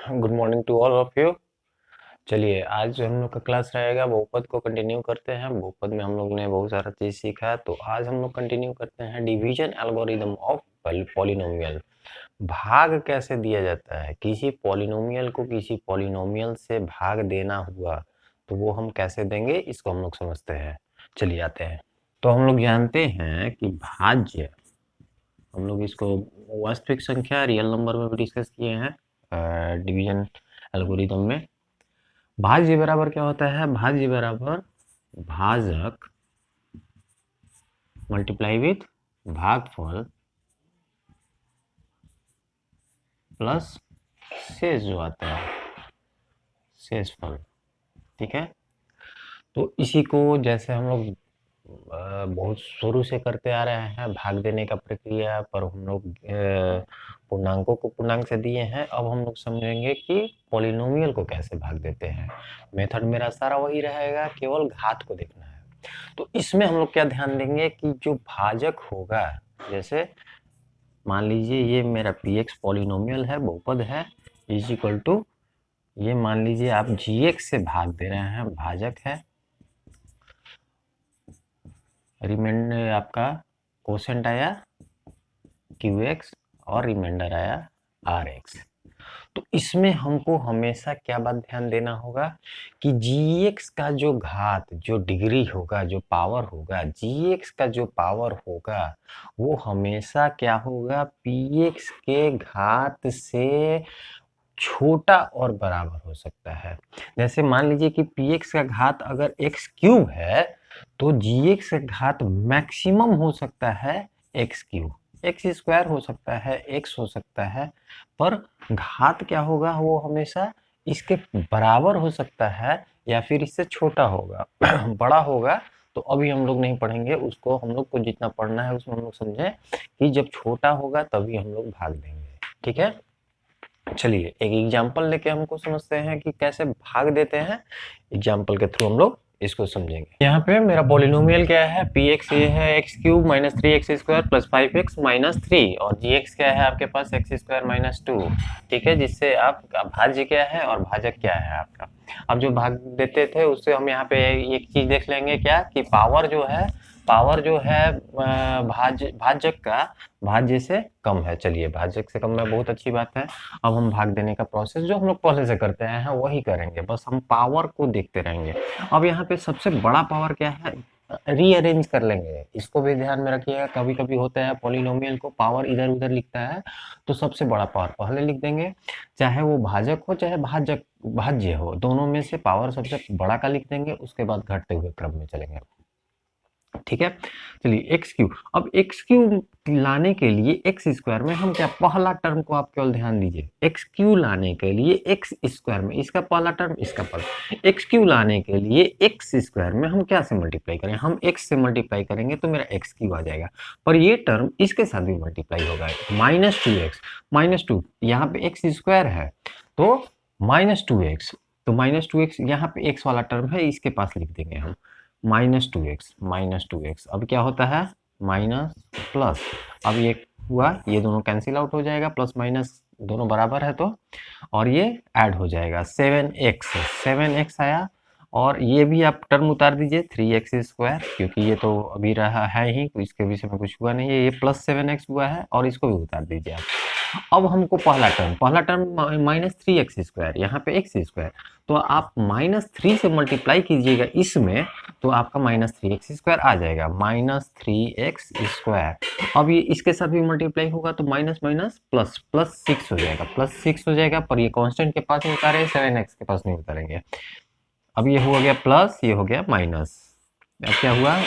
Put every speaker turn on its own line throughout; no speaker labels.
Good morning to all of you. चलिए आज हम लोग का क्लास रहेगा बहुपद को कंटिन्यू करते हैं। बहुपद में हम लोग ने बहुत सारा चीज़ सीखा है, तो आज हम लोग कंटिन्यू करते हैं डिवीजन एल्गोरिदम ऑफ पॉलिनोमियल। भाग कैसे दिया जाता है, किसी पॉलिनोमियल को किसी पॉलिनोमियल से भाग देना हुआ तो वो हम कैसे देंगे, इसको हम लोग समझते हैं। चलिए आते हैं। तो हम लोग जानते हैं कि भाज्य, हम लोग इसको वास्तविक संख्या रियल नंबर में भी डिस्कस किए हैं डिवीजन एल्गोरिदम में। भाज्य बराबर क्या होता है? भाज्य बराबर भाजक मल्टीप्लाई विथ भागफल प्लस शेष जो आता है शेषफल। ठीक है, तो इसी को जैसे हम लोग बहुत शुरू से करते आ रहे हैं, भाग देने का प्रक्रिया पर हम लोग पूर्णांकों को पूर्णांक से दिए हैं। अब हम लोग समझेंगे कि पॉलिनोमियल को कैसे भाग देते हैं। मेथड मेरा सारा वही रहेगा, केवल घात को देखना है। तो इसमें हम लोग क्या ध्यान देंगे कि जो भाजक होगा, जैसे मान लीजिए ये मेरा पी एक्स पॉलिनोमियल है, बहुपद है, इज इक्वल टू ये मान लीजिए आप जी एक्स से भाग दे रहे हैं, भाजक है, रिमाइंडर आपका कोसेंट आया क्यू एक्स और रिमाइंडर आया आर एक्स। तो इसमें हमको हमेशा क्या बात ध्यान देना होगा कि जी एक्स का जो घात, जो डिग्री होगा, जो पावर होगा, जी एक्स का जो पावर होगा वो हमेशा क्या होगा, पी एक्स के घात से छोटा और बराबर हो सकता है। जैसे मान लीजिए कि पी एक्स का घात अगर एक्स क्यूब है तो जी एक्स का घात मैक्सिमम हो सकता है एक्स क्यूब, एक्स स्क्वायर हो सकता है, एक्स हो सकता है, पर घात क्या होगा, वो हमेशा इसके बराबर हो सकता है या फिर इससे छोटा होगा बड़ा होगा। तो अभी हम लोग नहीं पढ़ेंगे उसको, हम लोग को जितना पढ़ना है उसमें हम लोग समझें कि जब छोटा होगा तभी हम लोग भाग देंगे। ठीक है, चलिए एक एग्जाम्पल लेके हमको समझते हैं कि कैसे भाग देते हैं। एग्जाम्पल के थ्रू हम लोग इसको समझेंगे। यहाँ पे मेरा पॉलिनोमियल क्या है, पी एक्स ये है x cube minus three x square plus five x minus three, और जी एक्स क्या है आपके पास एक्स स्क्वायर माइनस टू। ठीक है, जिससे आपका भाज्य क्या है और भाजक क्या है आपका। अब जो भाग देते थे उससे हम यहाँ पे एक चीज देख लेंगे क्या, कि पावर जो है भाजक का भाज्य से कम है। चलिए भाजक से कम है, बहुत अच्छी बात है। अब हम भाग देने का प्रोसेस जो हम लोग पहले से करते हैं वही करेंगे, बस हम पावर को देखते रहेंगे। अब यहाँ पे सबसे बड़ा पावर क्या है, रीअरेंज कर लेंगे, इसको भी ध्यान में रखिएगा। कभी कभी होता है पॉलिनोमियल को पावर इधर उधर लिखता है, तो सबसे बड़ा पावर पहले लिख देंगे, चाहे वो भाजक हो चाहे भाज्य हो, दोनों में से पावर सबसे बड़ा का लिख देंगे, उसके बाद घटते हुए क्रम में चलेंगे। ठीक है, चलिए एक्स क्यू, अब एक्स क्यू लाने के लिए एक्स स्क्वायर में हम क्या, पहला टर्म को आप केवल ध्यान दीजिए, एक्स क्यू लाने के लिए एक्स स्क्वायर में इसका पहला टर्म इसका पहला, एक्स क्यू लाने के लिए एक्स स्क्वायर में हम क्या से मल्टीप्लाई करें, हम एक्स से मल्टीप्लाई करेंगे तो मेरा एक्स क्यू आ जाएगा, पर ये टर्म इसके साथ भी मल्टीप्लाई होगा, minus two x minus two, यहाँ पे एक्स स्क्वायर है तो माइनस टू एक्स, तो माइनस टू एक्स यहाँ पे एक्स वाला टर्म है इसके पास लिख देंगे हम माइनस टू एक्स। अब क्या होता है माइनस प्लस, अब ये हुआ, ये दोनों कैंसिल आउट हो जाएगा, प्लस माइनस दोनों बराबर है तो, और ये ऐड हो जाएगा 7x आया, और ये भी आप टर्म उतार दीजिए 3x² क्योंकि ये तो अभी रहा है ही, तो इसके विषय में कुछ हुआ नहीं है, ये प्लस 7x हुआ है, और इसको भी उतार दीजिए आप। अब हमको पहला term minus three x square, यहाँ पे एक्स स्क्वायर, तो आप माइनस थ्री से मल्टीप्लाई कीजिएगा इसमें, तो आपका माइनस थ्री एक्स स्क्वायर आ जाएगा, माइनस थ्री एक्स स्क्वायर। अब ये इसके साथ भी मल्टीप्लाई होगा तो minus minus plus, plus six हो जाएगा, प्लस सिक्स हो जाएगा, पर ये कांस्टेंट के पास नहीं उतारे, 7x के पास नहीं उतारेंगे। अब ये हो गया प्लस, ये हो गया माइनस, अब क्या हुआ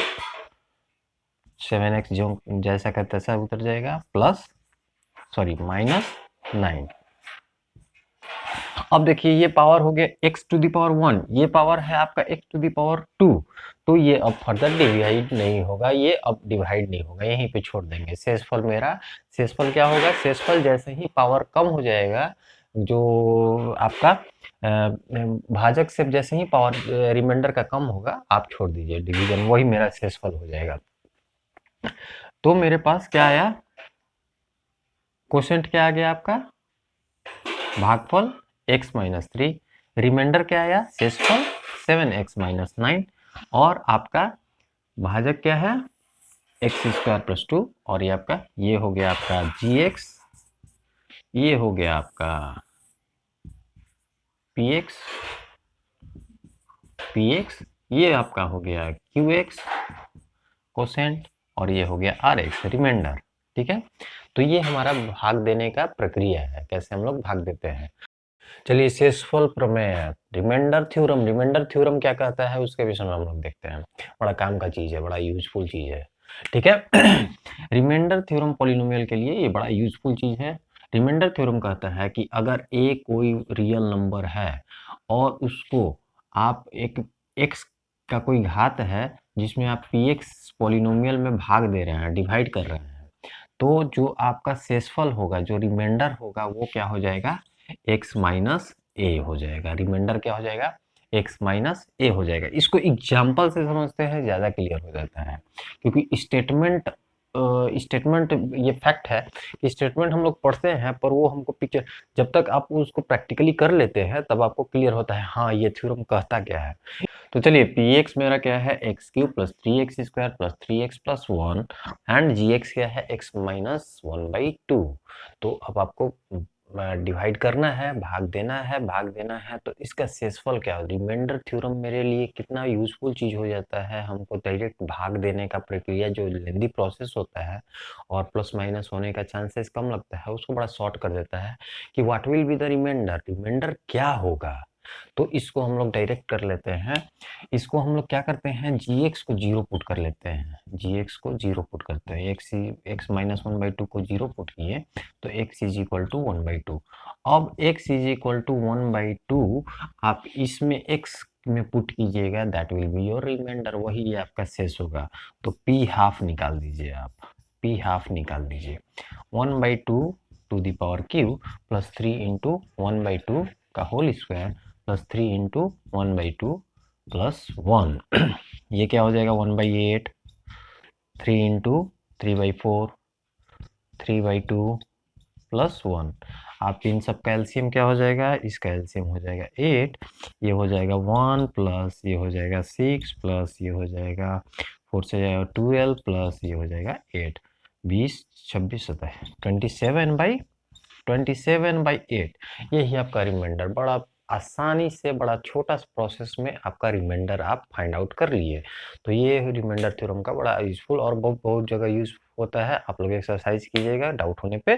7x जो जैसा का तैसा उतर जाएगा, प्लस सॉरी माइनस 9। अब देखिए ये पावर हो गया x टू दी पावर 1, ये पावर है आपका x टू दी पावर 2, तो ये अब फर्दर डिवाइड नहीं होगा, ये अब डिवाइड नहीं होगा, यहीं पे छोड़ देंगे। शेषफल मेरा, शेषफल क्या होगा, शेषफल जैसे ही पावर कम हो जाएगा, जो आपका भाजक से जैसे ही पावर रिमाइंडर का कम होगा आप छोड़ दीजिए डिवीजन, वही मेरा शेषफल हो जाएगा। तो मेरे पास क्या आया, क्वोशिएंट क्या आ गया आपका, भागफल x माइनस 3, रिमाइंडर क्या आया शेषफल 7x माइनस 9, और आपका भाजक क्या है एक्स स्क्वायर प्लस 2, और ये आपका ये हो गया आपका gx, ये हो गया आपका px, ये आपका हो गया qx कोसेंट, और ये हो गया rx रिमाइंडर। ठीक है, तो ये हमारा भाग देने का प्रक्रिया है, कैसे हम लोग भाग देते हैं। चलिए शेषफल प्रमेय, रिमाइंडर थ्योरम क्या कहता है उसके विषय में हम लोग देखते हैं। बड़ा काम का चीज है, बड़ा यूजफुल चीज है। ठीक है, रिमाइंडर थ्योरम पॉलिनोमियल के लिए ये बड़ा यूजफुल चीज है। रिमाइंडर थ्योरम कहता है कि अगर a कोई रियल नंबर है और उसको आप एक x का कोई घात है जिसमें आप px पॉलिनोमियल में भाग दे रहे हैं, डिवाइड कर रहे हैं, तो जो आपका शेषफल होगा, जो रिमाइंडर होगा, वो क्या हो जाएगा x माइनस ए हो जाएगा। रिमाइंडर क्या हो जाएगा x माइनस ए हो जाएगा। इसको एग्जाम्पल से समझते हैं, ज़्यादा क्लियर हो जाता है, क्योंकि स्टेटमेंट ये फैक्ट है कि स्टेटमेंट हम लोग पढ़ते हैं पर वो हमको पिक्चर, जब तक आप उसको प्रैक्टिकली कर लेते हैं तब आपको क्लियर होता है हाँ ये थ्योरम कहता क्या है। तो चलिए px मेरा क्या है x cube plus 3x square plus 3x plus 1, and gx क्या है x माइनस 1/2। तो अब आपको डिवाइड करना है, भाग देना है, तो इसका शेषफल क्या हो। रिमाइंडर थ्योरम मेरे लिए कितना यूजफुल चीज हो जाता है, हमको डायरेक्ट भाग देने का प्रक्रिया जो लेंदी प्रोसेस होता है और प्लस माइनस होने का चांसेस कम लगता है, उसको बड़ा शॉर्ट कर देता है कि what will be the reminder क्या होगा। तो इसको हम लोग डायरेक्ट कर लेते हैं। इसको हम लोग क्या करते हैं, gx को जीरो पुट कर लेते हैं, gx को जीरो पुट करते हैं, x माइनस 1/2 को जीरो पुट किए तो x इज इक्वल टू 1/2। अब x इज इक्वल टू 1/2 आप इसमें x में पुट कीजिएगा, that will be your reminder, वही आपका शेष होगा। तो p हाफ निकाल दीजिए, आप p हाफ निकाल दीजिए। 1/2 to the power Q plus 3 into 1/2 का whole square plus 3 into 1/2 plus 1 ये क्या हो जाएगा 1/8, 3 इंटू 3/4, 3/2 प्लस 1। आप इन सब का एलसीएम क्या हो जाएगा, इसका एलसीएम हो जाएगा 8, ये हो जाएगा 1 प्लस ये हो जाएगा 6 प्लस ये हो जाएगा 4 से जाएगा 12 प्लस ये हो जाएगा 8, 20 26 27 27/8। यही आपका रिमाइंडर, बड़ा आसानी से बड़ा छोटा प्रोसेस में आपका रिमाइंडर आप फाइंड आउट कर लिए। तो ये रिमाइंडर थ्योरम का बड़ा यूजफुल और बहुत बहुत जगह यूज होता है। आप लोग एक्सरसाइज कीजिएगा, डाउट होने पे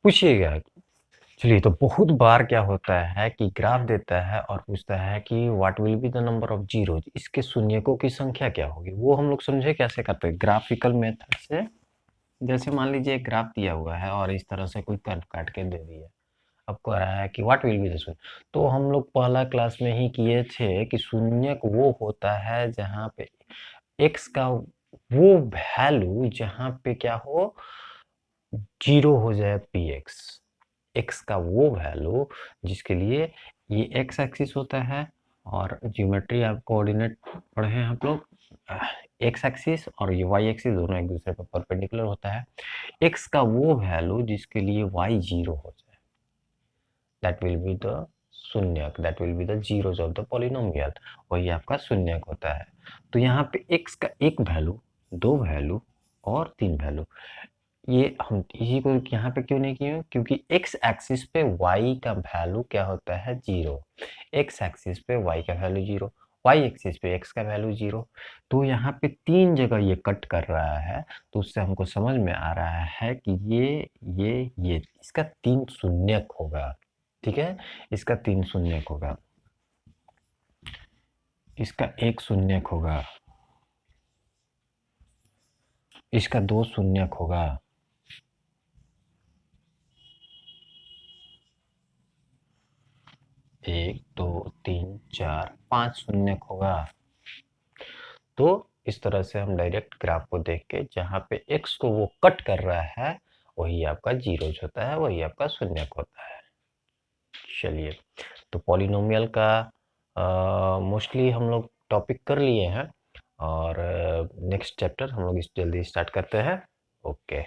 पूछिएगा। चलिए, तो बहुत बार क्या होता है कि ग्राफ देता है और पूछता है कि what will be the number of zeros, इसके शून्यकों की संख्या क्या होगी। वो हम लोग समझे कैसे करते हैं, ग्राफिकल मेथड से। जैसे मान लीजिए एक ग्राफ दिया हुआ है और इस तरह से कोई कर्व काट के दे दिया, अब कह रहा है कि व्हाट विल बी द शून्य। तो हम लोग पहला क्लास में ही किए थे कि शून्यक वो होता है जहाँ पे x का वो वैल्यू जहाँ पे क्या हो जीरो हो जाए px, x का वो वैल्यू जिसके लिए ये x एक्सिस होता है, और ज्योमेट्री आप कोऑर्डिनेट पढ़े हैं आप लोग, x एक्सिस और ये y एक्सिस दोनों एक दूसरे पर परपेंडिकुलर होता है। x का वो वैल्यू जिसके लिए y जीरो हो जाए, दैट विल बी द शून्यक, that will be the zeros of the polynomial, वही आपका शून्यक होता है। तो यहाँ पे x का एक वैल्यू, दो वैल्यू और तीन वैल्यू, ये हम इसी को यहाँ पे क्यों नहीं किए, क्योंकि x एक्सिस पे y का वैल्यू क्या होता है जीरो, x एक्सिस पे y का वैल्यू जीरो, y एक्सिस पे x का वैल्यू जीरो। तो यहाँ पे तीन जगह ये कट कर रहा है, तो उससे हमको समझ में आ रहा है कि ये इसका तीन शून्यक होगा। ठीक है, इसका तीन शून्यक होगा, इसका एक शून्यक होगा, इसका दो शून्यक होगा, एक दो तीन चार पांच शून्यक होगा। तो इस तरह से हम डायरेक्ट ग्राफ को देख के जहाँ पे x को वो कट कर रहा है वही आपका जीरोज होता है, वही आपका शून्यक होता है। चलिए, तो पॉलिनोमियल का मोस्टली हम लोग टॉपिक कर लिए हैं, और नेक्स्ट चैप्टर हम लोग जल्दी स्टार्ट करते हैं। ओके।